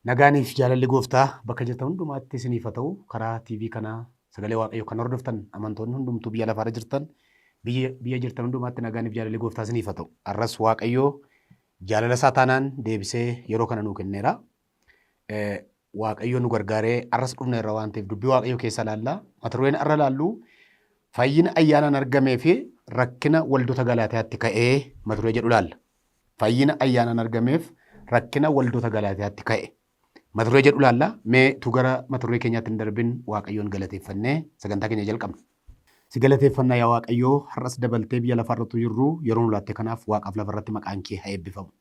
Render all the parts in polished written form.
Nagaaniif jaalalli gooftaa bakka jirtan hundumaatti isiniif haa ta'u karaa TV kanaa sagalee waaqayyoo kan hordoftan amantoonni hundumtuu biyya lafaarra jirtan biyya jirtan hundumaatti nagaaniif jaalalli gooftaa isiniif haa ta'u. Arras waaqayyoo jaalala isaa taanaan deebisee yeroo kana nuu kenneera. Waaqayyoo nu gargaaree arras dhufna irra waan ta'eef dubbii waaqayyoo keessa laallaa. Mata dureen arra laallu fayyina ayyaanaan argamee fi rakkina waldoota Galaatiyaatti ka'ee mata duree jedhu laalla. Fayyina ayyaanaan argameef rakkina waldoota Galaatiyaatti ka'e. Mata duree jedhu laalla. Mee tu gara mata duree keenyaatti hin darbin waaqayyoon galateeffannee sagantaa keenya jalqabna. Si galateeffannaa yaa waaqayyoo har'as dabaltee biyya lafaarratti jirru yeroo nu laatte kanaaf waaqaaf lafarratti maqaan kee haa eebbifamu.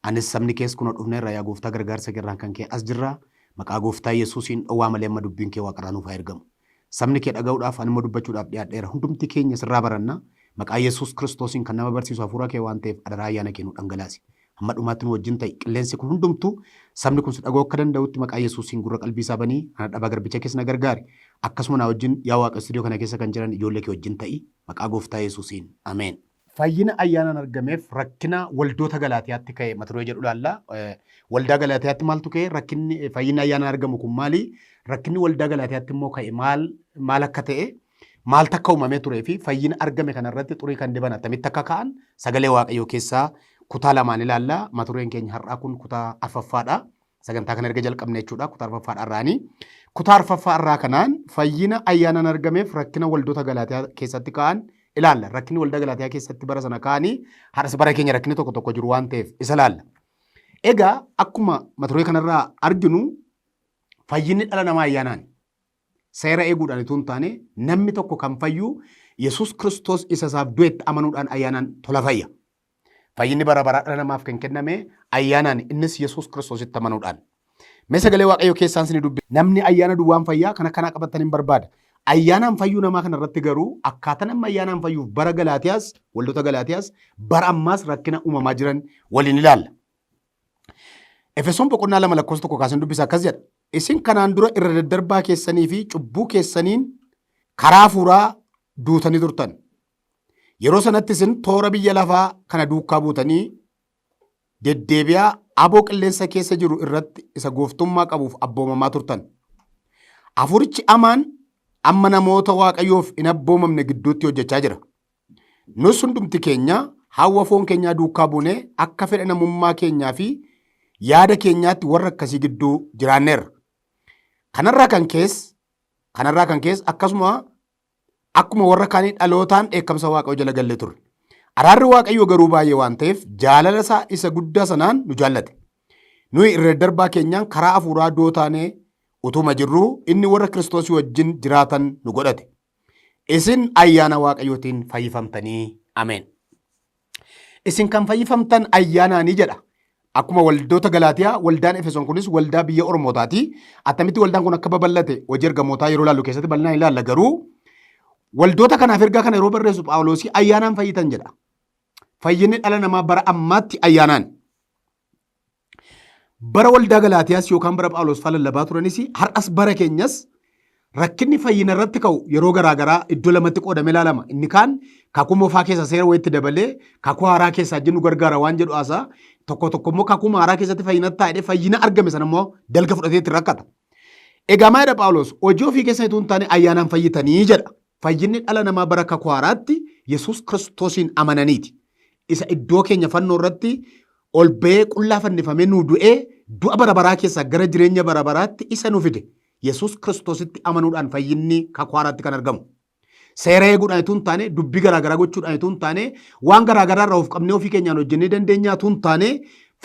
Anis sabni kees kunoo dhufne irraa yaa gooftaa gargaarsa keerraan kan kee as jirra. Maqaa gooftaa Yesuusiin dhowwaa malee amma dubbiin kee waaqarraa nuuf haa ergamu. Sabni kee dhaga'uudhaaf anuma dubbachuudhaaf dhiyaadheera. Hundumti keenya sirraa baranna. Maqaa Yesuus Kiristoosiin kan nama barsiisu hafuura kee waan ta'eef adaraa ayyaana kee nu dhangalaasi. Amma dhumaatti nu wajjin ta'i qilleensi kun hundumtu sabni kun si dhaga'uu akka danda'utti maqaa Yesuusiin gurra qalbii isaa banii ana dhabaa garbicha keessa na gargaari. Akkasuma na wajjin yaa waaqa istuudiyoo kana keessa kan jiran ijoollee kee wajjin ta'i maqaa gooftaa Yesuusiin ameen. Fayyina ayyaanaan argameef rakkina waldoota Galaatiyaatti ka'e mata duree jedhu laalla. Waldaa Galaatiyaatti maaltu ka'e rakkinni fayyina ayyaanaan argamu kun maali? Rakkinni waldaa Galaatiyaatti immoo ka'e maal akka ta'e maal takka uumamee turee fi fayyina argame kanarratti xurii kan diban attamitti akka ka'an sagalee waaqayyoo keessaa kutaa lamaan ilaalla. Mata dureen keenya har'aa kun kutaa arfaffaadha. Sagantaa kana erga jalqabne jechuudha. Kutaa arfaffaadha irraanii. Kutaa arfaffaa irraa kanaan fayyina ayyaanaan argameef rakkina waldoota Galaatiyaa keessatti ka'an ilaalla. Rakkinni waldaa Galaatiyaa keessatti bara sana ka'anii har'as bara keenya rakkinni tokko tokko jiru waan ta'eef isa ilaalla. Egaa akkuma mata duree kanarraa arginu fayyinni dhala namaa ayyaanaan seera eeguudhaan itoo hin taane namni tokko kan fayyu Yesuus Kiristoos isa isaaf du'etti amanuudhaan ayyaanaan tola fayya. Fayyinni bara baraa dhala namaaf kan kenname ayyaanaan innis Yesuus Kiristoositti amanuudhaan. Mee sagalee waaqayyoo keessaan isin dubbi. Namni ayyaana duwwaan fayyaa kana kanaa qabatanii hin barbaada. Ayyaanaan fayyuu namaa kanarratti garuu akkaataa namni ayyaanaan fayyuuf bara Galaatiyaas waldoota Galaatiyaas bara ammaas rakkina uumamaa jiran waliin ilaalla. Efesoon boqonnaa 2:1 kaasan dubbisa akkas jedha. Isin kanaan dura irra daddarbaa keessanii fi cubbuu keessaniin karaa hafuuraa duutanii turtan. Yeroo sanatti isin toora biyya lafaa kana duukaa buutanii deddeebi'aa aboo qilleensa keessa jiru irratti isa gooftummaa qabuuf abboomamaa turtan. Hafuurichi amaan amma namoota waaqayyoof hin abboomamne gidduutti hojjechaa jira. Nus hundumti keenya hawwa foon keenyaa duukaa buunee akka fedha namummaa keenyaa fi yaada keenyaatti warra akkasii gidduu jiraanneerra. Kanarraa kan keessa akkuma warra kaanii dhalootaan dheekkamsa waaqayyoo jala gallee turre. Araarri waaqayyoo garuu baay'ee waan ta'eef jaalala isaa isa guddaa sanaan nu jaallate. Nuyi irra darbaa keenyaan karaa hafuuraa du'oo taanee utuma jirruu inni warra Kiristoosii wajjin jiraatan nu godhate. Isin ayyaana waaqayyootiin fayyifamtanii ameen. Isin kan fayyifamtan ayyaanaanii jedha. Akkuma waldoota Galaatiyaa waldaan Efesoon kunis waldaa biyya Oromootaati. Attamitti waldaan kun akka babal'ate hojii ergamootaa yeroo laallu keessatti bal'inaan ilaalla garuu waldoota kanaaf ergaa kana yeroo barreessu Phaawulos ayyaanaan fayyitan jedha. Fayyinni dhala namaa bara ammaatti ayyaanaan. Bara waldaa Galaatiyaas yookaan bara Phaawulos lallabaa turanis har'as bara keenyas rakkinni fayyina irratti ka'u yeroo garaagaraa iddoo lamatti qoodamee ilaalama. Inni kaan kakuu moofaa keessa seera wayitti dabalee kakuu haaraa keessaa jennu gargaara waan jedhu haasaa tokko immoo kakuu haaraa keessatti fayyinatti taa'ee fayyina argame sana immoo dalga fudhatee itti rakkata. Egaa maayidha Phaawulos hojii ofii keessa itoo hin taane ayyaanaan fayyitanii jedha. Fayyinni dhala namaa bara kakuu haaraatti Yesuus Kiristoosiin amananiiti. Isa iddoo keenya fannoo irratti ol ba'ee qullaa fannifamee nu du'ee du'a bara baraa keessaa gara jireenya bara baraatti isa nu fide. Yesuus Kiristoositti amanuudhaan fayyinni kakuu haaraatti kan argamu. Seera eeguudhaan itoo hin taane dubbii garaagaraa gochuudhaan itoo hin taane waan garaagaraa irraa of qabnee ofii keenyaan hojjennee dandeenyaa itoo hin taane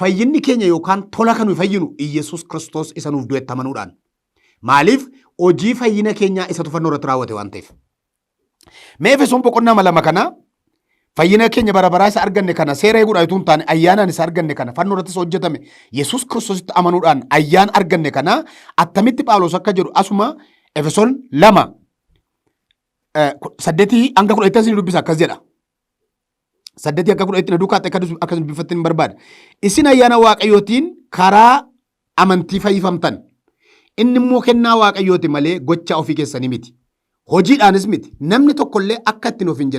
fayyinni keenya yookaan tola kan nuyi fayyinu Yesuus Kiristoos isa nuuf du'etti amanuudhaan. Maaliif hojii fayyina keenyaa isatu fannoo irratti raawwate waan ta'eef. Mee Efesoon boqonnaa 2 kana fayyina keenya bara baraa isa arganne kana seera eeguudhaan itoo hin taane ayyaanaan isa arganne kana fannoo irrattis hojjetame Yesuus Kiristoositti amanuudhaan ayyaan arganne kana attamitti Phaawulos akka jedhu asuma Efesoon 2 8 hanga 10 isin dubbisa akkas jedha. 8 hanga 10 na duukaa akka dubbifattan barbaada. Isin ayyaana waaqayyootiin karaa amantii fayyifamtan. Inni immoo kennaa waaqayyooti malee gocha ofii keessanii miti. Hojiidhaanis miti. Namni tokkollee akka ittiin of hin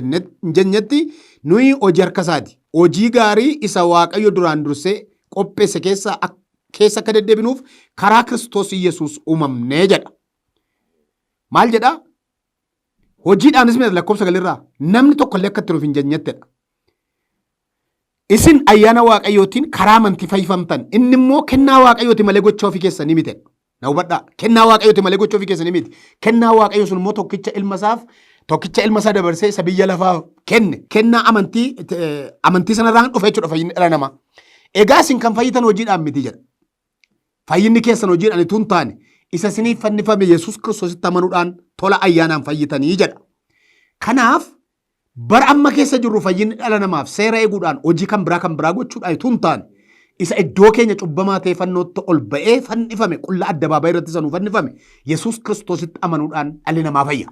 jennetti nuyi hojii harka isaati. Hojii gaarii isa waaqayyo duraan dursee qopheesse keessa akka deddeebinuuf karaa Kiristoos Yesuus uumamnee jedha. Maal jedha? Hojiidhaanis miti lakkoofsa galirraa namni tokko illee akka itti nuuf hin jennettedha. Isin ayyaana Waaqayyootiin karaa amantii fayyifamtan. Inni immoo kennaa Waaqayyooti malee gocha ofii keessanii miti. Na hubadhaa. Kennaa Waaqayyooti malee gocha ofii keessanii miti. Kennaa Waaqayyoo sun immoo tokkicha ilma isaa dabarsee isa biyya lafaa kenne. Kennaa amantii sanarraan dhufe jechuudha fayyinni dhala namaa. Egaa isin kan fayyitan hojiidhaan miti jedha. Fayyinni keessan hojiidhaan utuu hin taane isa isiniif fannifame Yesuus Kiristoositti amanuudhaan tola ayyaanaan fayyitanii jedha. Kanaaf bara amma keessa jirru fayyinni dhala namaaf seera eeguudhaan hojii kan biraa gochuudhaan utuu hin taane isa iddoo keenya cubbamaa ta'e fannootti ol ba'ee fannifame qulla addabaabayii irratti sanuu fannifame Yesuus Kiristoositti amanuudhaan dhalli namaa fayya.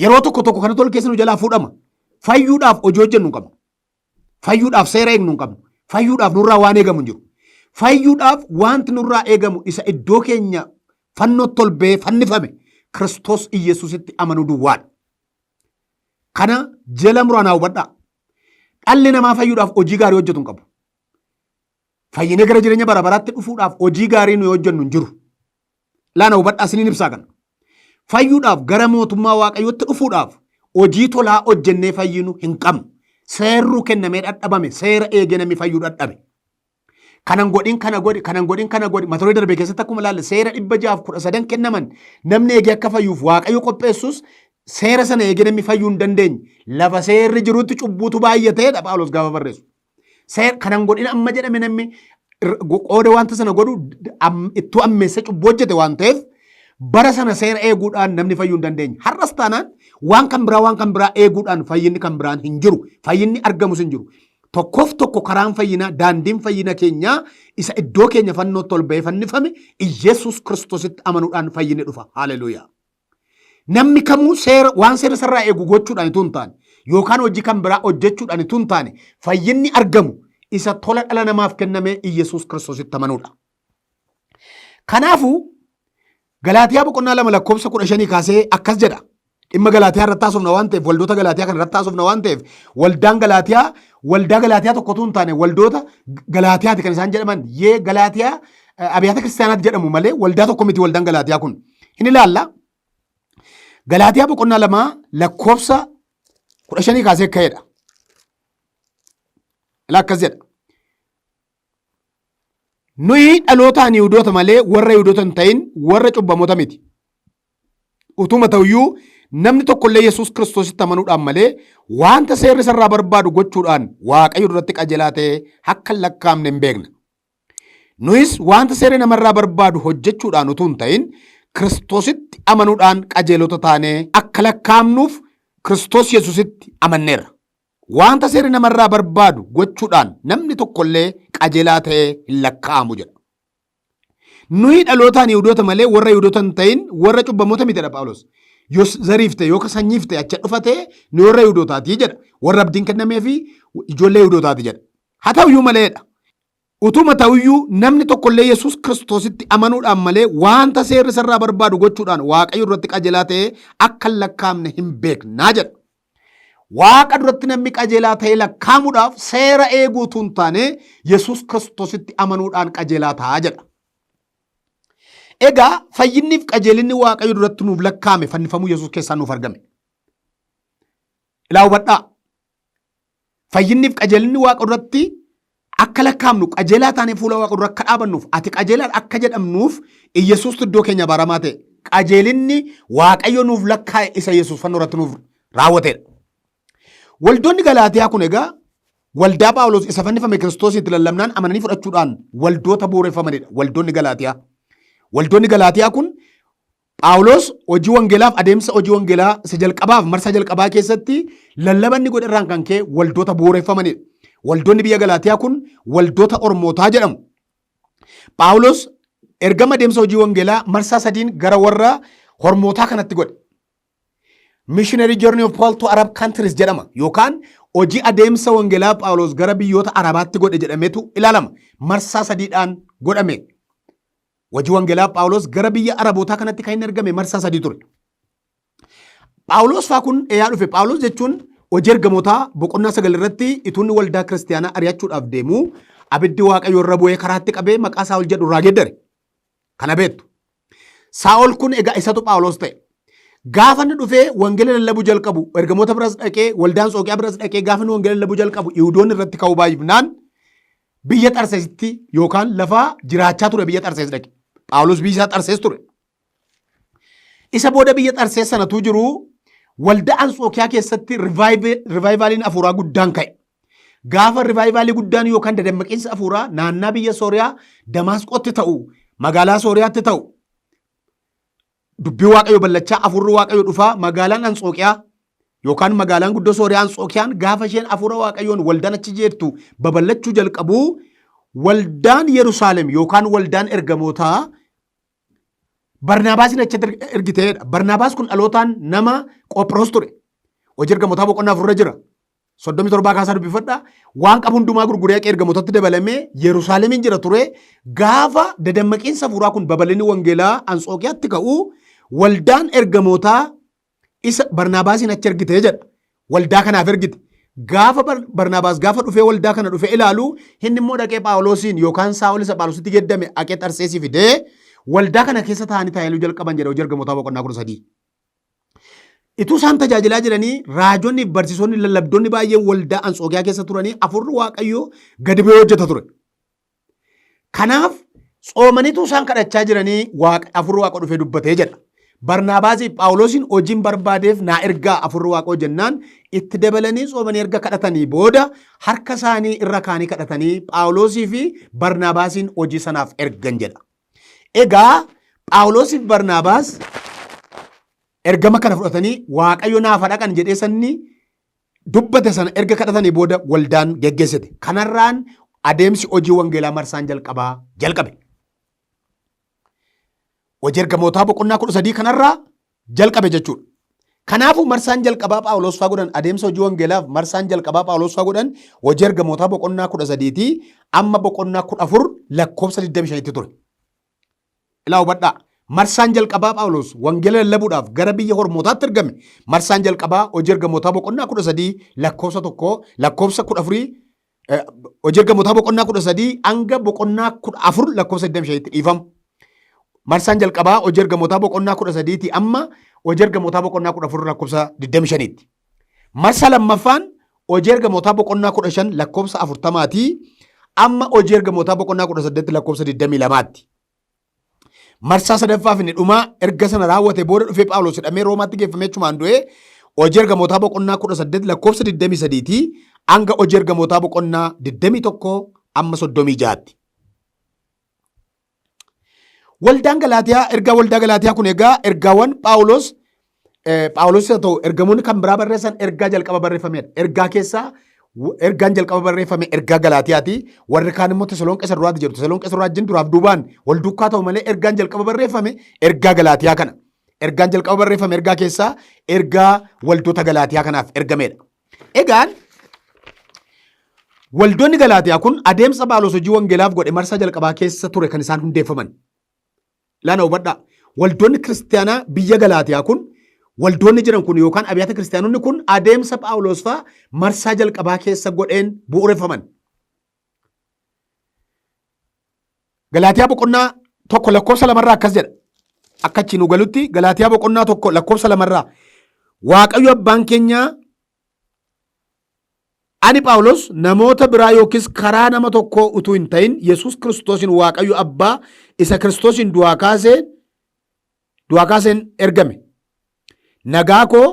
Yeroo tokko kana tol keessa nu jalaa fuudhama. Fayyuudhaaf hojii hojjennu hin qabnu. Fayyuudhaaf seera eegnu hin qabnu. Fayyuudhaaf nurraa waan eegamu hin jiru. Fayyuudhaaf wanti nurraa eegamu isa iddoo keenya fannootti ol ba'ee fannifame Kiristoos Iyyasuusitti amanuu duwwaadha. Kana jala muraanaa hubadhaa. Dhalli namaa fayyuudhaaf hojii gaarii hojjetu hin qabu. Fayyinee gara jireenya bara baraatti dhufuudhaaf hojii gaarii nuyi hojjennu hin jiru. Laana hubadhaa isiniin ibsaa kana. Fayyuudhaaf gara mootummaa Waaqayyootti dhufuudhaaf hojii tolaa hojjennee fayyinu hin qabnu. Seerru kennamee dadhabame seera eegee namni fayyuu dadhabe. Kanan godhin kana godhi mata duree darbe keessatti akkuma ilaalle seera 613 kennaman namni eegee akka fayyuuf Waaqayyo qopheessus seera sana eegee namni fayyuu hin dandeenye lafa seerri jirutti cubbuutu baay'ateedha Phaawulos gaafa barreessu. Kanan godhin amma jedhame namni qooda wanta sana godhu ittuu ammeessa cubbuu hojjete waan ta'eef bara sana seera eeguudhaan namni fayyuu hin dandeenye. Har'as taanaan waan kan biraa eeguudhaan fayyinni kan biraan hin jiru. Fayyinni argamus hin jiru. Tokkoof tokko karaan fayyinaa daandiin fayyina keenyaa isa iddoo keenya fannootti ol ba'ee fannifame Iyyasuus Kiristoositti amanuudhaan fayyinni dhufa. Haaleluyyaa. Namni kamuu waan seera sarraa eegu gochuudhaan ituu hin taane yookaan hojii kan biraa hojjechuudhaan ituu hin taane fayyinni argamu isa tola dhala namaaf kenname Iyyasuus Kiristoositti amanuudha. Kanaafuu Galaatiyaa boqonnaa 2:15 kaasee akkas jedha. Dhimma Galaatiyaa irratti haasofna waan ta'eef waldoota Galaatiyaa kana irratti haasofna waan ta'eef waldaa Galaatiyaa tokkotu hin taane waldoota Galaatiyaati kan isaan jedhaman Galaatiyaa abyaata kiristaanaatti jedhamu malee waldaa tokko miti waldaan Galaatiyaa kun. Hin ilaalla. Galaatiyaa boqonnaa 2:15 kaasee ka'eedha. Ilaa akkas jedha. Nuyi dhalootaan Yihuudoota malee warra Yihuudoota hin ta'in warra cubbamoota miti. Utuma ta'uyyuu namni tokkollee Yesuus Kiristoositti amanuudhaan malee wanta seerri sarraa barbaadu gochuudhaan Waaqayyo duratti qajeelaa ta'e akka hin lakkaa'amne hin beekna. Nuyis wanta seerri namarraa barbaadu hojjechuudhaan utuu hin ta'in Kiristoositti amanuudhaan qajeelota taanee akka lakkaa'amnuuf Kiristoos Yesuusitti amanneerra. Wanta seerri namarraa barbaadu gochuudhaan namni tokkollee qajeelaa ta'e hin lakkaa'amu jedha. Nuyi dhalootaan Yihuudoota malee warra Yihuudoota hin ta'in warra cubbamoota mitidha Phaawulos. Yoo zariif ta'e yookaan sanyiif ta'e achi dhufate nu warra Yihuudootaati jedha. Warra abdiin kennamee fi ijoollee Yihuudootaati jedha. Haa ta'uyyuu maleedha. Utuma ta'uyyuu namni tokkollee Yesuus Kiristoositti amanuudhaan malee wanta seerri sarraa barbaadu gochuudhaan Waaqayyo duratti qajeelaa ta'e akka hin lakkaa'amne hin beeknaa jedha. Waaqa duratti namni qajeelaa ta'e lakkaa'amuudhaaf seera eeguutu hin taane Yesuus Kiristoositti amanuudhaan qajeelaa ta'a jedha. Egaa fayyinniif qajeelinni Waaqayyo duratti nuuf lakkaa'ame fannifamuu Yesuus keessaa nuuf argame. Ilaa hubadhaa. Fayyinniif qajeelinni Waaqa duratti akka lakkaa'amnu qajeelaa taanee fuula Waaqa dura akka dhaabannuuf ati qajeelaa akka jedhamnuuf Yesuus iddoo keenya baramaa ta'e qajeelinni Waaqayyo nuuf lakkaa'e isa Yesuus fannoo irratti nuuf raawwateedha. Waldoonni Galaatiyaa kun egaa waldaa Phaawulos isa fannifame Kiristoositti lallabnaan amananii fudhachuudhaan waldoota bu'uureffamanidha. Waldoonni Galaatiyaa. Waldoonni Galaatiyaa kun Phaawulos hojii wangeelaaf adeemsa hojii wangeelaa isa jalqabaaf marsa jalqabaa keessatti lallabanni godhe irraan kan ka'e waldoota bu'uureffamanidha. Waldoonni biyya Galaatiyaa kun waldoota Ormootaa jedhamu. Phaawulos ergama adeemsa hojii wangeelaa marsaa sadiin gara warra Ormootaa kanatti godhe. Missionary Journey of Paul to Arab Countries jedhama yookaan hojii adeemsa wangeelaa Phaawulos gara biyyoota Arabaatti godhe jedhametu ilaalama. Marsaa sadiidhaan godhame. Hojii wangeelaa Phaawulos gara biyya Arabootaa kanatti kan inni argame marsaa sadii ture. Phaawulos faa kun eeyaa dhufe. Phaawulos jechuun hojii ergamootaa boqonnaa 9 irratti ituunni waldaa kiristaanaa ari'achuudhaaf deemu abiddi waaqayyo irra bu'ee karaatti qabee maqaa Saa'ol jedhu irraa geeddare. Kana beektu. Saa'ol kun egaa isatu Phaawulos ta'e. Gaafa inni dhufee wangeela lallabuu jalqabu ergamoota biras dhaqee waldaa Anxookiyaa biras dhaqee gaafa inni wangeela lallabuu jalqabu Yihuudoonni irratti ka'uu baay'ifnaan biyya Xarseesitti yookaan lafa jiraachaa ture biyya Xarsees dhaqe. Phaawulos biyya isaa Xarsees ture. Isa booda biyya Xarsees sanatuu jiru waldaa Anxookiyaa keessatti rivaayivaaliin hafuuraa guddaan ka'e. Gaafa rivaayivaalii guddaan yookaan dadammaqiinsa hafuuraa naannaa biyya Sooriyaa Damaasqootti ta'u magaalaa Sooriyaatti ta'u dubbii waaqayyo ballachaa hafuurri waaqayyo dhufaa magaalaan Anxookiyaa yookaan magaalaan guddoo Sooriyaa Anxookiyaan gaafa isheen hafuura waaqayyoon waldaan achi jirtu babal'achuu jalqabu waldaan Yerusaalem yookaan waldaan ergamootaa Barnaabaasin achitti ergiteedha. Barnaabaas kun dhalootaan nama Qophiroos ture. Hojii ergamootaa boqonnaa afurra jira. 37 kaasaa dubbifadha. Waan qabu hundumaa gurguree ergamootatti dabalamee Yerusaalemiin jira ture. Gaafa dadammaqiinsa hafuuraa kun babal'inni wangeelaa Anxookiyaatti ka'u waldaan ergamootaa isa Barnaabaasin achi ergitee jedha. Waldaa kanaaf ergite. Gaafa Barnaabaas gaafa dhufee waldaa kana dhufee ilaalu inni immoo dhaqee Phaawulosiin yookaan Saa'ol isa Phaawulositti geddame dhaqee Xarseesii fidee waldaa kana keessa taa'anii taa'anii jalqaban jedha hojii ergamootaa boqonnaa 13. Ituu isaan tajaajilaa jiranii raajonni barsiisonni lallabdoonni baay'een waldaa Anxookiyaa keessa turanii hafuurri waaqayyoo gadi bu'ee hojjeta ture. Kanaaf xoomaniitu isaan kadhachaa jiranii hafuurri waaqa dhufee dubbatee jedha. Barnaabaasii Phaawulosiin hojiin barbaadeef naa ergaa hafuurri waaqoo jennaan itti dabalanii xoomanii erga kadhatanii booda harka isaanii irra kaanii kadhatanii Phaawulosii fi Barnaabaasiin hojii sanaaf ergan jedha. Egaa Phaawulosii fi Barnaabaas ergama kana fudhatanii waaqayyo naaf dhaqan jedhee sanni dubbate sana erga kadhatanii booda waldaan geggeessite. Kanarraan adeemsi hojii wangeelaa marsaan jalqabaa jalqabe. Hojii ergamootaa boqonnaa 13 kanarraa jalqabe jechuudha. Kanaafuu marsaan jalqabaa Phaawulos faa godhan adeemsa hojii wangeelaaf marsaan jalqabaa Phaawulos faa godhan hojii ergamootaa boqonnaa 13 amma boqonnaa 14 lakkoofsa 25 ture. Ilaa hubadhaa. Marsaan jalqabaa Phaawulos wangeela lallabuudhaaf gara biyya Ormootaatti ergame. Marsaan jalqabaa hojii ergamootaa boqonnaa 13 lakkoofsa 1 lakkoofsa 14 hojii ergamootaa boqonnaa 13 hanga boqonnaa 14 lakkoofsa 25 dhiifamu. Marsaan jalqabaa hojii ergamootaa boqonnaa 13 amma hojii ergamootaa boqonnaa 14 lakkoofsa 25. Marsa lammaffaan hojii ergamootaa boqonnaa 15 lakkoofsa 40 amma hojii ergamootaa boqonnaa 18 lakkoofsa 22. Marsaa sadaffaaf inni dhumaa erga sana raawwate booda dhufee Phaawulos hidhamee Roomaatti geeffamee achumaan du'ee hojii ergamootaa boqonnaa 18 lakkoofsa 23 hanga hojii ergamootaa boqonnaa 21 amma 36. Waldaan Galaatiyaa ergaa waldaa Galaatiyaa kun egaa ergaawwan Phaawulos haa ta'u ergamoonni kan biraa barreessan ergaa jalqaba barreeffamedha. Ergaa keessaa ergaan jalqaba barreeffame ergaa Galaatiyaati. Warri kaan immoo Tesaloniqee isa duraatti jiru. Tesaloniqee isa duraatti duraaf duubaan wal duukaa ta'u malee ergaan jalqaba barreeffame ergaa Galaatiyaa kana. Ergaan jalqaba barreeffame ergaa keessaa ergaa waldoota Galaatiyaa kanaaf ergamedha. Egaan waldoonni Galaatiyaa kun adeemsa Phaawulos hojii wangeelaaf godhe marsaa jalqabaa keessa ture kan isaan hundeeffaman. Laana hubadhaa. Waldoonni kiristaanaa biyya Galaatiyaa kun waldoonni jiran kun yookaan abiyyaata kiristaanonni kun adeemsa Phaawulos faa marsaa jalqabaa keessa godheen bu'uureffaman. Galaatiyaa boqonnaa 1 lakkoofsa 2 akkas jedha. Akka achi nu galutti Galaatiyaa boqonnaa 1 lakkoofsa 2 Waaqayyo abbaan keenyaa ani Phaawulos namoota biraa yookiis karaa nama tokkoo utuu hin ta'in Yesuus Kiristoosin Waaqayyo abbaa isa Kiristoosin du'aa kaaseen ergame. Nagaa koo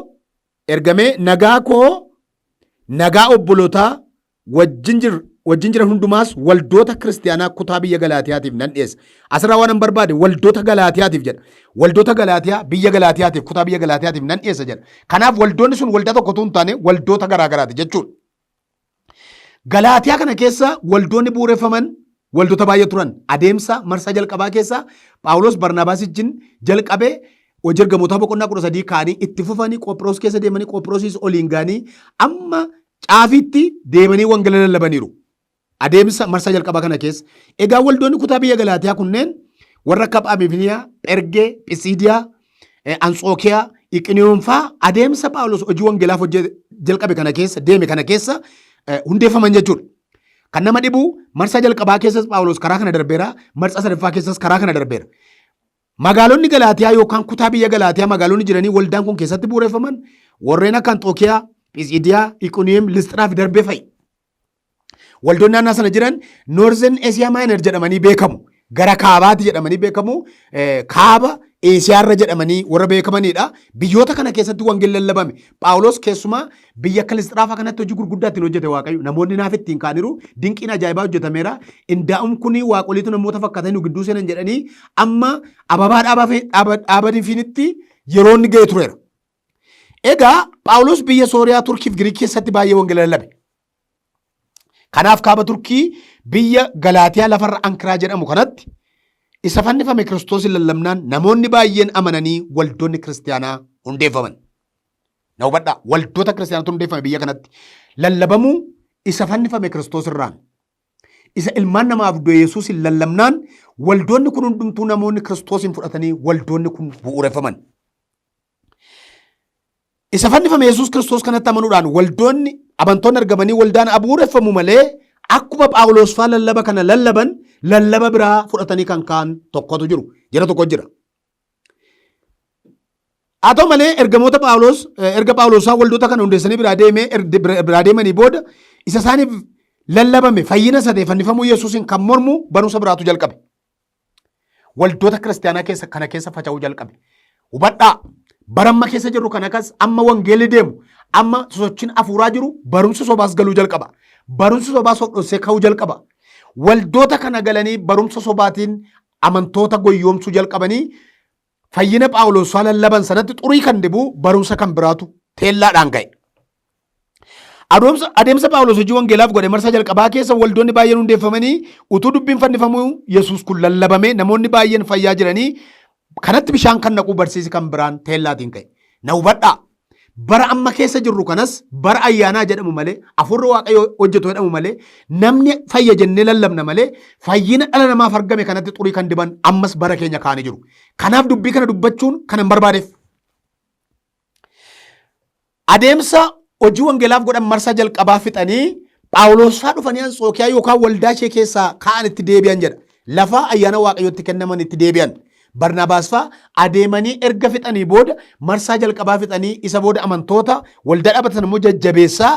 ergamee nagaa obbolootaa wajjin jiran hundumaas waldoota kiristaanaa kutaa biyya Galaatiyaatiif nan dhiyeessa. Asirraa waan barbaade waldoota Galaatiyaatiif jedha. Waldoota Galaatiyaa biyya Galaatiyaatiif kutaa biyya Galaatiyaatiif nan dhiyeessa jedha. Kanaaf waldoonni sun waldaa tokko hin taane waldoota garaagaraati jechuudha. Galaatiyaa kana keessa waldoonni bu'uureffaman waldoota baay'ee turan. Adeemsa marsaa jalqabaa keessa Phaawulos Barnaabaas wajjin jalqabee hojii ergamootaa boqonnaa 13 kaanii itti fufanii Qophiroos keessa deemanii Qophiroosiis oliin gaanii amma caafiitti deemanii wangeela lallabaniiru. Adeemsa marsaa jalqabaa kana keessa. Egaa waldoonni kutaa biyya Galaatiyaa kunneen warra akka Phaamifiliyaa, Phergee, Phisiidiyaa, Anxookiyaa, Iqiniyoon fa'aa adeemsa Phaawulos hojii wangeelaaf jalqabe kana keessa deeme kana keessa hundeeffaman jechuudha. Kan nama dhibu marsaa jalqabaa keessas Phaawulos karaa kana darbeera, marsaa sadaffaa keessas karaa kana darbeera. Magaalonni Galaatiyaa yookaan kutaa biyya Galaatiyaa magaalonni jiranii waldaan kun keessatti bu'uureffaman warreen akka Anxookiyaa, Phisiidiyaa, Iqoniiyem, Lisxiraa fi Darbee fa'i. Waldoonni naannaa sana jiran Noorzen Eesiyaa Maayiner jedhamanii beekamu. Gara kaabaatti jedhamanii beekamu. Kaaba Eesiyaarra jedhamanii warra beekamanidha. Biyyoota kana keessatti wangeelli lallabame. Phaawulos keessumaa biyya akka Lisxiraa kanatti hojii gurguddaa ittiin hojjete Waaqayyo. Namoonni naaf ittiin kaaniru dinqiin ajaa'ibaa hojjetameera. Indaa'um kuni waaqoliitu namoota fakkaatanii nu gidduu seenan jedhanii amma ababaa dhaabaniifinitti yeroo inni ga'e tureera. Egaa Phaawulos biyya Sooriyaa, Turkii fi Giriik keessatti baay'ee wangeela lallabe. Kanaaf kaaba Turkii biyya Galaatiyaa lafarra Ankiraa jedhamu kanatti isa fannifame Kiristoos lallabnaan namoonni baay'een amananii waldoonni kiristaanaa hundeeffaman. Na hubadhaa waldoota kiristaanaatu hundeeffame biyya kanatti lallabamuu isa fannifame Kiristoos irraan. Isa ilmaan namaaf du'e Yesuus lallabnaan waldoonni kun hundumtuu namoonni Kiristoosin fudhatanii waldoonni kun bu'uureffaman. Isa fannifame Yesuus Kiristoos kanatti amanuudhaan waldoonni amantoonni argamanii waldaan bu'uureffamu malee akkuma Phaawulos faa lallaba kana lallaban lallaba biraa fudhatanii kan ka'an tokkotu jiru. Jira tokko jira. Haa ta'u malee ergamoota Phaawulos erga Phaawulosaa waldoota kana hundeessanii biraa deemanii booda isa isaaniif lallabame fayyina isa ta'e fannifamuu Yesuusin kan mormu barumsa biraatu jalqabe. Waldoota kiristaanaa kana keessa faca'uu jalqabe. Hubadhaa baramma keessa jirru kana kas amma wangeelli deemu amma sosochiin hafuuraa jiru barumsa sobaas galuu jalqaba. Barumsa sobaas hodhossee ka'uu jalqaba. Waldoota kana galanii barumsa sobaatiin amantoota goyyoomsuu jalqabanii fayyina Phaawulos faa lallaban sanatti xurii kan dibu barumsa kan biraatu teellaadhaan ga'e. Adeemsa Phaawulos hojii wangeelaaf godhe marsaa jalqabaa keessa waldoonni baay'een hundeeffamanii utuu dubbiin fannifamuu Yesuus kun lallabame namoonni baay'een fayyaa jiranii kanatti bishaan kan naquu barsiisi kan biraan teellaatiin ka'e. Na hubadhaa bara amma keessa jirru kanas bara ayyaanaa jedhamu malee afurri waaqayyo hojjetu jedhamu malee namni fayya jennee lallabna malee fayyina dhala namaaf argame kanatti xurii kan diban ammas bara keenya kaanii jiru. Kanaaf dubbii kana dubbachuun kan hin barbaadeef. Adeemsa hojii wangeelaaf godhan marsaa jalqabaa fixanii Phaawulos faa dhufanii Anxookiyaa yookaan waldaa ishee keessaa ka'an itti deebi'an jedha. Lafa ayyaana waaqayyootti kennaman itti deebi'an. Barnaabaas faa adeemanii erga fixanii booda marsaa jalqabaa fixanii isa booda amantoota waldaa dhaabatan immoo jajjabeessaa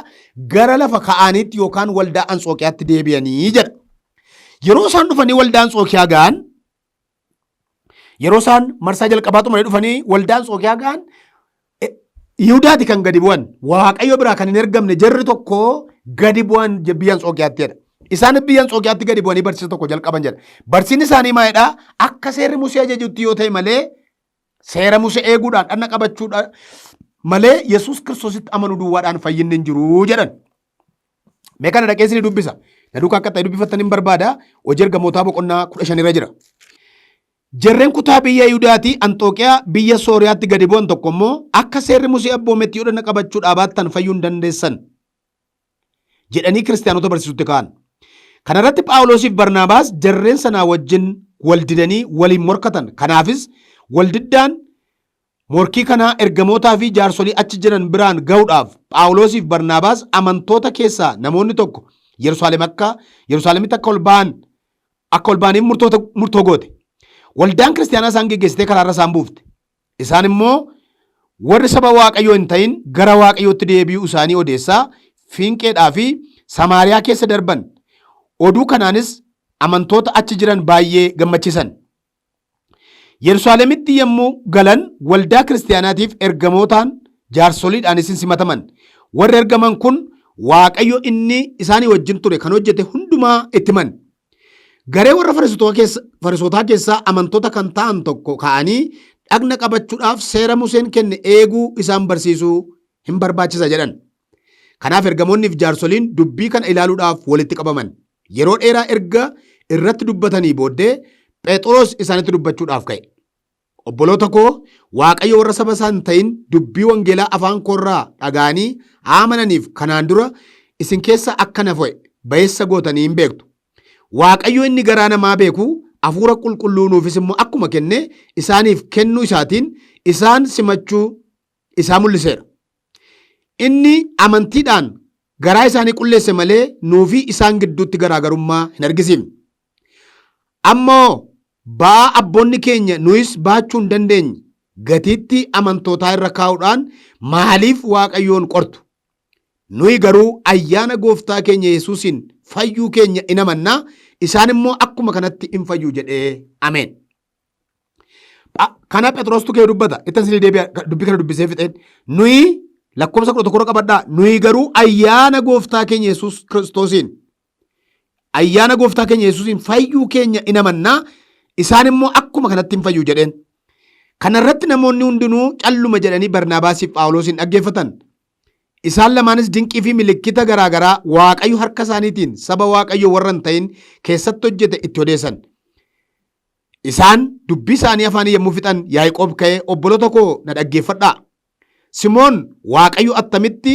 gara lafa ka'aniitti yookaan waldaa Anxookiyaatti deebi'anii jedha. Yeroo isaan dhufanii waldaa Anxookiyaa ga'an yeroo isaan marsaa jalqabaa xumuranii dhufanii waldaa Anxookiyaa ga'an Yihudaati kan gadi bu'an waaqayyo biraa kan hin ergamne jarri tokko gadi bu'an biyya Anxookiyaatti jedha. Isaan biyya Anxookiyaatti gadi bu'anii barsiisa tokko jalqaban jedha. Barsiisni isaanii maalidhaa? Akka seerri Musee ajajutti yoo ta'e malee seera Musee eeguudhaan dhanna qabachuudhaan malee Yesuus Kiristoositti amanuu duwwaadhaan fayyinni hin jiru jedhan. Mee kana dhaqee isin dubbisa. Na duukaa akka ta'e dubbifattan hin barbaada. Hojii ergamootaa boqonnaa 15 irra jira. Jarreen kutaa biyya Yihudaatti Anxookiyaa biyya Sooriyaatti gadi bu'an tokko immoo akka seerri Musee abboometti yoo dhanna qabachuudhaa baattan fayyuu hin dandeessan jedhanii kiristaanota barsiisutti ka'an. Kanarratti Phaawulosiif Barnaabaas jarreen sanaa wajjin waldidanii waliin morkatan. Kanaafis waldiddaan morkii kanaa ergamootaa fi jaarsolii achi jiran biraan ga'uudhaaf Phaawulosiif Barnaabaas amantoota keessaa namoonni tokko Yerusaalemitti akka ol ba'aniif murtoo goote. Waldaan kiristaanaa isaan geggeessitee karaarra isaan buufte. Isaan immoo warri saba Waaqayyoo hin ta'in gara Waaqayyootti deebi'uu isaanii odeessaa Fiinqeedhaa fi Samaariyaa keessa darban. Oduu kanaanis amantoota achi jiran baay'ee gammachiisan. Yerusaalemitti yommuu galan waldaa kiristaanaatiif ergamootaan jaarsoliidhaan isin simataman. Warri ergaman kun Waaqayyo inni isaanii wajjin ture kan hojjete hundumaa itti himan. Garee warra Farisootaa keessaa amantoota kan ta'an tokko ka'anii dhagna qabachuudhaaf seera Museen kenne eeguu isaan barsiisuu hin barbaachisa jedhan. Kanaaf ergamoonniif jaarsoliin dubbii kana ilaaluudhaaf walitti qabaman. Yeroo dheeraa erga irratti dubbatanii booddee Phexros isaanitti dubbachuudhaaf ka'e. Obboloota koo Waaqayyo warra saba isaan ta'in dubbii wangeelaa afaan koorraa dhaga'anii amananiif kanaan dura isin keessa akka na fo'e ba'eessa gootanii hin beektu. Waaqayyo inni garaa namaa beeku hafuura qulqulluu nuufis immoo akkuma kenne isaaniif kennuu isaatiin isaan simachuu isaa mul'iseera. Inni amantiidhaan garaa isaanii qulleesse malee nuufi isaan gidduutti garaagarummaa hin argisiifne. Ammoo ba'aa abboonni keenya nuyis baachuu hin dandeenye gatiitti amantootaa irra kaa'uudhaan maaliif Waaqayyoon qortu? Nuyi garuu ayyaana gooftaa keenya Yesuusiin fayyuu keenya in amannaa, isaan immoo akkuma kanatti in fayyuu jedhee ameen. Kana Phexrostu kee dubbata. Ittan isin dubbii kana dubbisee fixeen. Nuyi lakkoofsa 11 qabadhaa. Nuyi garuu ayyaana gooftaa keenya Yesuus Kiristoosiin fayyuu keenya in amannaa, isaan immoo akkuma kanatti in fayyuu jedheen. Kana irratti namoonni hundinuu calluma jedhanii Barnaabaasiif Phaawulosin dhaggeeffatan. Isaan lamaanis dinqii fi milikkita garaagaraa Waaqayyo harka isaaniitiin saba Waaqayyo warra hin ta'in keessatti hojjete itti odeessan. Isaan dubbii isaanii afaanii yommuu fixan Yaaqoob ka'ee, obboloota koo na dhaggeeffadhaa. Simoon Waaqayyo attamitti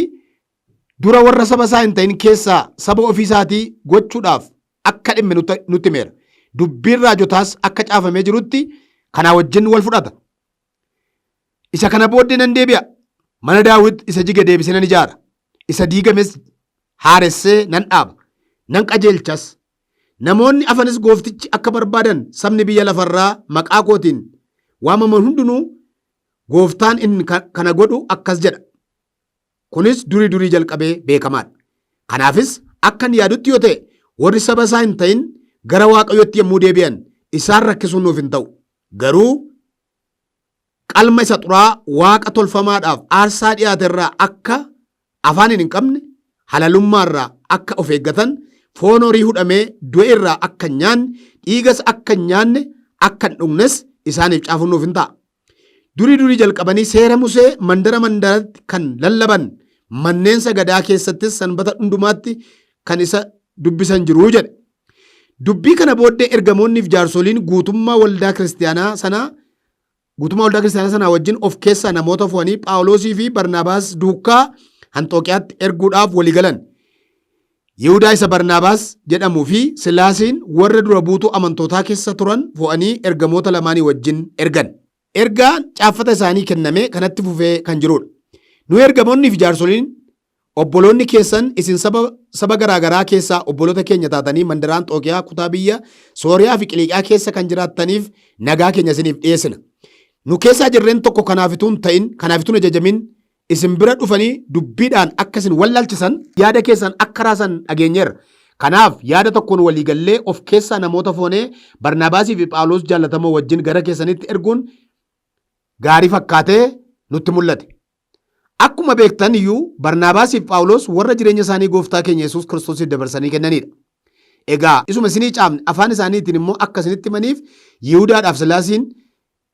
dura warra saba isaa hin ta'in keessaa saba ofii isaatii gochuudhaaf akka dhimme nutti himeera. Dubbiin raajotaas akka caafamee jirutti kanaa wajjin wal fudhata. Isa kana booddee nan deebi'a. Mana Daawit isa jige deebisee nan ijaara. Isa diigames haaressee nan dhaaba. Nan qajeelchas. Namoonni afanis gooftichi akka barbaadan sabni biyya lafarraa maqaa kootiin waamaman hundinuu gooftaan inni kana godhu akkas jedha. Kunis durii jalqabee beekamaadha. Kanaafis akkan yaadutti yoo ta'e warri saba isaa hin ta'in gara Waaqayyootti yommuu deebi'an isaan rakkisuun nuuf hin ta'u. Garuu qalma isa xuraa Waaqa tolfamaadhaaf aarsaa dhiyaate irraa akka afaan hin qabne, halalummaa irraa akka of eeggatan, foon horii hudhamee du'e irraa akka hin nyaanne, dhiigas akka hin nyaanne, akka hin dhugnes isaaniif caafuun nuuf hin ta'a. Durii jalqabanii seera Musee mandaratti kan lallaban, manneen sagadaa keessattis sanbata hundumaatti kan isa dubbisan jiruu jedhe. Dubbii kana booddee ergamoonniif jaarsoliin guutummaa waldaa kiristaanaa sanaa wajjin of keessaa namoota fu'anii Phaawulosii fi Barnaabaas duukaa Anxookiyaatti erguudhaaf walii galan. Yihudaa isa Barnaabaas jedhamuu fi Silaasiin warra dura buutuu amantootaa keessa turan fu'anii ergamoota lamaanii wajjin ergan. Ergaan caaffata isaanii kenname kanatti fufee kan jirudha. Nu ergamoonnii fi jaarsoliin obboloonni keessan isin saba garaagaraa keessaa obboloota keenya taatanii mandara Anxookiyaa kutaa biyya Sooriyaa fi Qiliiqaa keessa kan jiraattaniif nagaa keenya isiniif dhiyeessina. Nu keessaa jirreen tokko kanaafituun ajajamin isin bira dhufanii dubbiidhaan akka isin wallaalchisan yaada keessan akka raasan dhageenyeerra. Kanaaf yaada tokkoon waliigallee of keessaa namoota foonee Barnaabaasii fi Phaawulos jaallatamoo wajjin gara keessanitti erguun gaarii fakkaatee nutti mul'ate. Akkuma beektan iyyuu Barnaabaasii fi Phaawulos warra jireenya isaanii gooftaa keenya Yesuus Kiristoosiif dabarsanii kennanidha. Egaa isuma isinii caafne afaan isaaniitiin immoo akka isinitti himaniif Yihudaadhaaf Silaasiin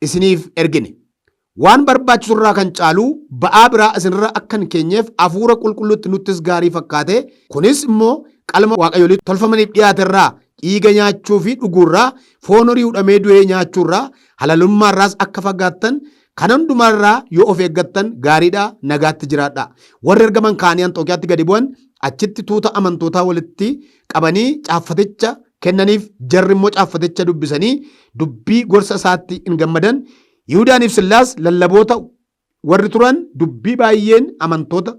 isiniif ergine. Waan barbaachisu irraa kan caalu ba'aa biraa isinirra akka hin keenyeef hafuura qulqulluutti nuttis gaarii fakkaate. Kunis immoo qalma waaqayyolii tolfamaniif dhiyaate irraa dhiiga nyaachuu fi dhuguurraa, foon horii hudhamee du'ee nyaachuurraa, halalummaarraas akka fagaattan, kan hundumaarraa yoo of eeggattan gaariidhaa, nagaatti jiraadhaa. Warri ergaman kaanii Anxookiyaatti gadi bu'an achitti tuuta amantootaa walitti qabanii caaffaticha kennaniif, jarri immoo caaffaticha dubbisanii dubbii gorsa isaatti hin gammadan. Yihudaaniif Sillaas lallaboota warri turan dubbii baay'een amantoota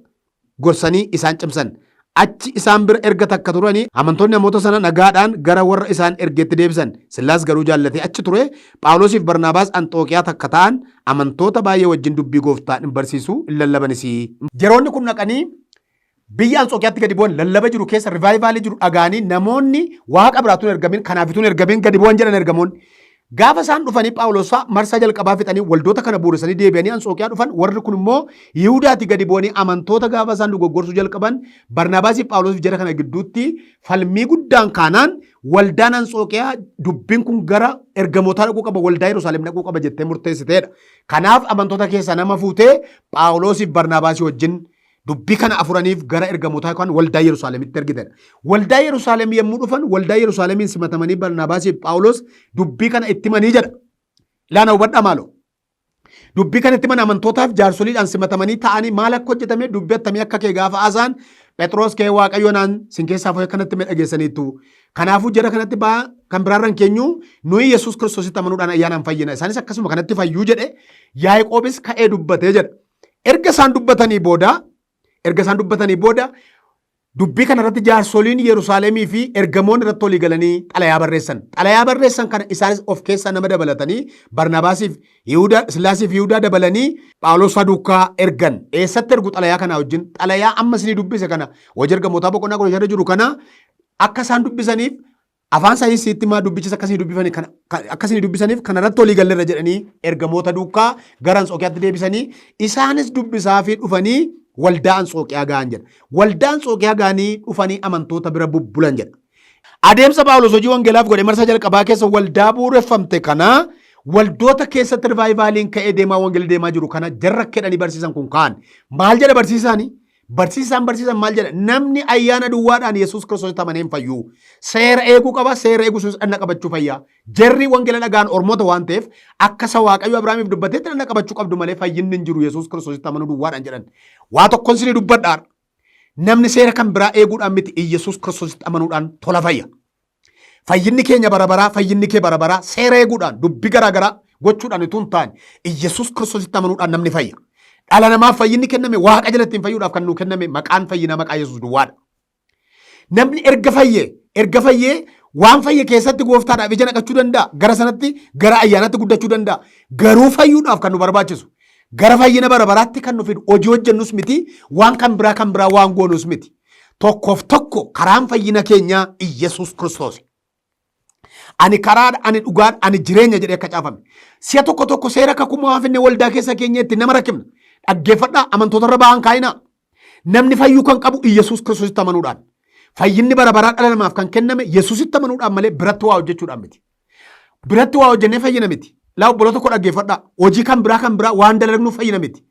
gorsanii isaan cimsan. Achi isaan bira erga takka turanii amantoonni namoota sana nagaadhaan gara warra isaan ergeetti deebisan. Sillaas garuu jaallatee achi ture. Phaawulosiif Barnaabaas Anxookiyaa takka ta'an amantoota baay'ee wajjin dubbii gooftaa hin barsiisu hin lallabanis. Yeroonni kun naqanii biyya Anxookiyaatti gadi bu'an lallaba jiru keessa rivaayivaalii jiru dhagaanii namoonni waaqa biraatu hin ergamin kanaafituun ergamin gadi bu'an jedhan ergamoonni. Gaafa isaan dhufanii Phaawulos marsaa jalqabaa fixanii waldoota kana buurisanii deebi'anii Anxookiyaa dhufan, warri kun immoo Yihudaatti gadi bu'anii amantoota gaafa isaan dogoggorsuu jalqaban Barnaabaasii fi Phaawulos jara kana gidduutti falmii guddaan kaanaan waldaan Anxookiyaa dubbiin kun gara ergamootaa dhaquu qaba, waldaa Yerusaalem dhaquu qaba jettee murteessiteedha. Kanaaf amantoota keessaa nama fuutee Phaawulosii fi Barnaabaasii wajjin dubbii kana afuraniif gara ergamootaa yookaan waldaa Yerusaalemitti ergitedha. Waldaa Yerusaalem yommuu dhufan waldaa Yerusaalemiin simatamanii Barnaabaasii fi Phaawulos dubbii kana itti himanii jedha. Ilaana hubadhaa maaloo. Dubbii kana itti himan amantootaaf jaarsoliidhaan simatamanii ta'anii maal akka hojjetame dubbii attamii akka kee gaafa haasaan Phexros kee Waaqayyo naan sin keessaa fo'ee kanatti dhageessaniitu. Kanaafuu jara kanatti kan biraarran keenyu nuyi Yesuus Kiristoositti amanuudhaan ayyaanaan fayyina. Isaanis akkasuma kanatti fayyuu jedhe Yaaqoobis ka'ee dubbatee jedha. Erga isaan dubbatanii booda Dubbii kana irratti jaarsoliin Yerusaalemii fi ergamoonni irratti olii galanii xalayaa barreessan. Xalayaa barreessan kana isaanis of keessaa nama dabalatanii Barnaabaasiif Sillaasiif Yihudaa dabalanii Phaawulos duukaa ergan. Eessatti ergu xalayaa kana wajjin? Xalayaa amma isinii dubbise kana hojii ergamootaa boqonnaa 15 jiru kana akka isaan dubbisaniif afaan saayinsiitti maa dubbichis akkasii dubbisaniif kana irratti olii galleerra jedhanii ergamoota duukaa gara Anxookiyaatti deebisanii isaanis dubbisaa fi dhufanii waldaa Anxookiyaa ga'an jedha. Waldaa Anxookiyaa ga'anii dhufanii amantoota bira bubbulan jedha. Adeemsa Phaawulos hojii wangeelaaf godhe marsaa jalqabaa keessa waldaa bu'uureffamte kana waldoota keessatti rivaayivaaliin ka'ee deemaa wangeelii deemaa jiru kana jarra kedhanii barsiisan kun ka'an. Maal jedha barsiisaanii? Barsiisan maal jedha? Namni ayyaana duwwaadhaan Yesuus Kiristoositti amanee hin fayyu. Seera eeguu qaba, seera eeguu sunis dhanna qabachuu fayya. Jarri wangeela dhagaan ormoota waan ta'eef akka isa Waaqayyo Abrahaamiif dubbateetti dhanna qabachuu qabdu malee fayyinni hin jiru Yesuus Kiristoositti amanuu duwwaadhaan jedhan. Waa tokkoon isinii dubbadhaadha. Namni seera kan biraa eeguudhaan miti Yesuus Kiristoositti amanuudhaan tola fayya. Fayyinni keenya barabaraa, fayyinni kee barabaraa seera eeguudhaan dubbii garaagaraa gochuudhaan utuu hin taane Yesuus Kiristoositti amanuudhaan namni fayya. Dhala namaaf fayyinni kenname waaqa jalatti hin fayyuudhaaf kan nuu kenname maqaan fayyinaa maqaa Yesuus duwwaadha. Namni erga fayyee waan fayye keessatti gooftaadhaaf ija naqachuu danda'a. Gara sanatti gara ayyaanatti guddachuu danda'a. Garuu fayyuudhaaf kan nu barbaachisu. Gara fayyina barabaraatti kan nu fidu hojii hojjennus miti waan kan biraa waan goonus miti. Tokkoof tokko karaan fayyina keenyaa Yesuus Kiristoos. Ani karaadha, ani dhugaadha, ani jireenya jedhee akka caafame. Si'a tokko seera kakuma waan finne waldaa keessa keenyatti nama rakkifna. Dhaggeeffadhaa amantoota irra ba'an kaayinaa. Namni fayyuu kan qabu Yesuus Kiristoositti amanuudhaan. Fayyinni barabaraa dhala namaaf kan kenname Yesuusitti amanuudhaan malee biratti waa hojjechuudhaan miti. Biratti waa hojjennee fayyina miti. Laa obboloo tokko dhaggeeffadhaa. Hojii kan biraa waan dalagnuuf fayyina miti.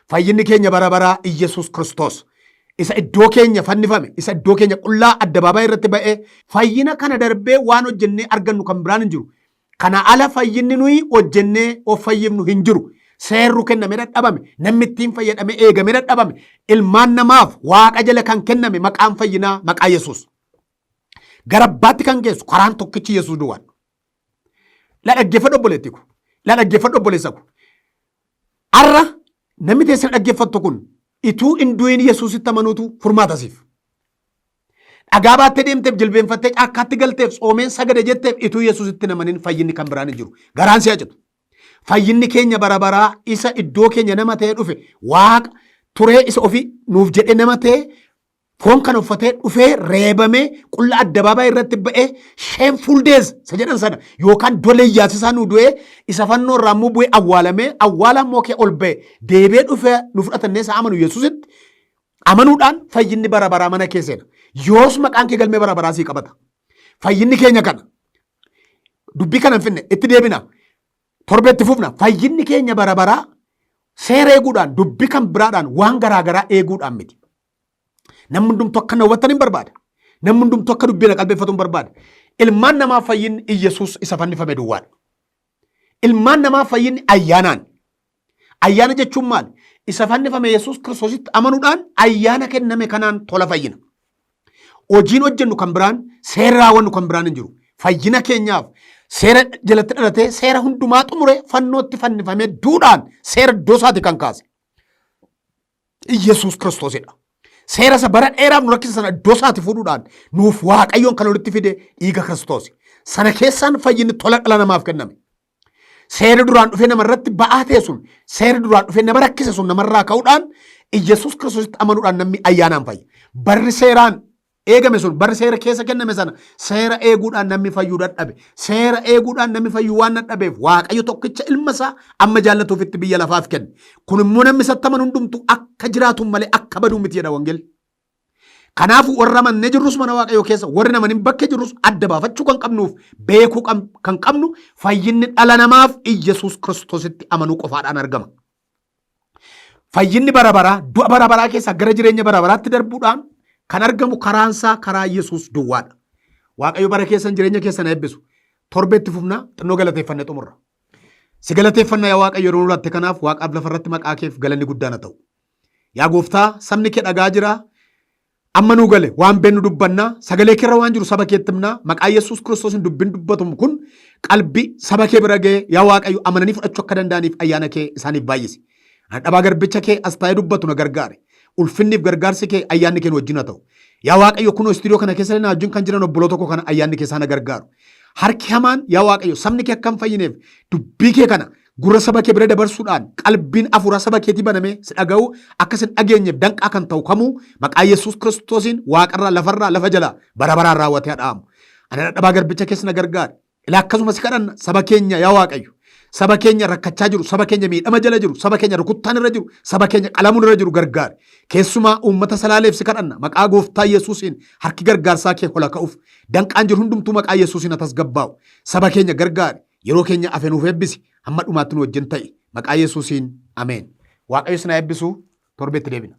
Fayyinni keenya barabaraa Yesuus Kiristoos. Isa iddoo keenya fannifame, isa iddoo keenya qullaa addabaabaa irratti ba'ee fayyina kana darbee waan hojjennee argannu kan biraan hin jiru. Kana ala fayyinni nuyi hojjennee of fayyifnu hin jiru. Seerru kenname dadhabame, namni ittiin fayyadame eegame dadhabame, ilmaan namaaf waaqa jala kan kenname maqaan fayyinaa maqaa Yesuus. Gara abbaatti kan geessu karaan tokkichi Yesuus duwwaan. La dhaggeeffadhu obboleettii kun, la dhaggeeffadhu obboleessa kun. Har'a namni teessee dhaggeeffattu kun ituu hin du'in Yesuusitti amanuutu furmaata siif. Dhagaa baattee deemteef jilbeenfattee caakkaatti galteef soomeen sagade jetteef ituu Yesuusitti amanin fayyinni kan biraan hin jiru. Garaan si'a citu. Fayyinni keenya barabaraa isa iddoo keenya nama ta'ee dhufe waaqa turee isa ofii nuuf jedhe nama ta'ee foon kan uffatee dhufee reebamee qulla addabaabaa irratti ba'ee shameful days isa jedhan sana yookaan dolee yaasisaa nu du'ee isa fannoo irraa immoo bu'ee awwaalamee awwaalaan mookee ol ba'e deebee dhufee nu fudhatannee isa amanu Yesuusitti amanuudhaan fayyinni barabaraa mana keesseedha. Yoos maqaan kee galmee barabaraa sii qabata. Fayyinni keenya kana dubbii kana hin finne itti deebina. Torbeetti fufna fayyinni keenya barabaraa seera eeguudhaan dubbii kan biraadhaan waan garaagaraa eeguudhaan miti. Namni hundumtu akka nawwattan hin barbaada. Namni hundumtu akka dubbii qalbeeffatu hin barbaada. Ilmaan namaa fayyinni Yesuus isa fannifame duwwaadha. Ilmaan namaa fayyinni ayyaanaan. Ayyaana jechuun maali? Isa fannifame Yesuus Kiristoositti amanuudhaan ayyaana kenname kanaan tola fayyina. Hojiin hojjennu kan biraan seera raawwannu kan biraan hin jiru. Fayyina keenyaaf seera jalatti dhalatee seera hundumaa xumure fannootti fannifamee duudhaan seera iddoo isaati kan kaase. Yesuus Kiristoosidha. Seera isa bara dheeraaf nu rakkisa sana iddoo isaati fuudhuudhaan nuuf Waaqayyoon kan walitti fide dhiiga Kiristoos. Sana keessaan fayyinni tola dhala namaaf kenname. Seera duraan dhufee namarratti ba'aa ta'e sun seera duraan dhufee nama rakkise sun namarraa ka'uudhaan Yesuus Kiristoositti amanuudhaan namni ayyaanaan fayya. Barri seeraan eegame sun barri seera keessa kenname sana seera eeguudhaan namni fayyuu dadhabe. Seera eeguudhaan namni fayyuu waan dadhabeef Waaqayyo tokkicha ilma isaa amma jaallatuufitti biyya lafaaf kenne. Kun immoo namni isatti amanu hundumtu akka jiraatu malee akka baduu miti jedha wangeelli. Kanaafuu warra amannee jirrus mana Waaqayyoo keessa warri namaniin bakkee jirrus adda baafachuu kan qabnuuf beekuu kan qabnu fayyinni dhala namaaf Yesuus Kiristoositti amanuu qofaadhaan argama. Fayyinni barabaraa du'a barabaraa keessaa gara jireenya barabaraatti darbuudhaan kan argamu karaansaa karaa Yesuus duwwaadha. Waaqayyo bara keessan jireenya keessan eebbisu. Torbeetti fufnaa xinnoo galateeffannee xumurra. Si galateeffannaa yaa Waaqayyo yeroo nulatte kanaaf Waaqaaf lafarratti maqaa keef galanni guddaan haa ta'u. Yaa gooftaa sabni kee dhagaa jira. Amma nuu gale waan beennu dubbannaa sagalee keerra waan jiru saba keetti himnaa maqaa Yesuus Kiristoosiin dubbiin dubbatamu kun qalbii saba kee bira ga'ee yaa Waaqayyo amananii fudhachuu akka danda'aniif ayyaana kee isaaniif baay'isi. Dhabaa garbicha kee as taa'ee dubbatu na gargaare. ulfinniif gargaarsi kee ayyaanni kee wajjin haa ta'u. Yaa Waaqayyo kunoo istiidiyoo kana keessa na wajjin kan jiran obboloo tokko kana ayyaanni kee isaan gargaaru. Harki hamaan yaa Waaqayyo sabni kee akka hin fayyineef dubbii kee kana gurra saba kee bira dabarsuudhaan qalbiin afuura saba keetii banamee si dhaga'u akka sin dhageenyeef danqaa kan ta'u kamuu maqaa Yesuus Kiristoosiin waaqarraa lafarraa lafa jalaa bara baraan raawwatee dhaamu. Ana dadhabaa garbicha keessa na gargaari. Ilaa akkasumas kadhanna saba keenya yaa Waaqayyo. Saba keenya rakkachaa jiru, saba keenya miidhama jala jiru, saba keenya rukuttaan irra jiru, saba keenya qalamuun irra jiru gargaari. Keessumaa uummata Salaaleef si kadhanna maqaa gooftaa Yesuusiin harki gargaarsaa kee hola ka'uuf danqaan jiru hundumtuu maqaa Yesuusiin atas gabbaa'u. Saba keenya gargaari. Yeroo keenya afee nuuf eebbisi. Hamma dhumaatti nu wajjin ta'i. Maqaa Yesuusiin ameen. Waaqayyo si na eebbisu torbeetti deebina.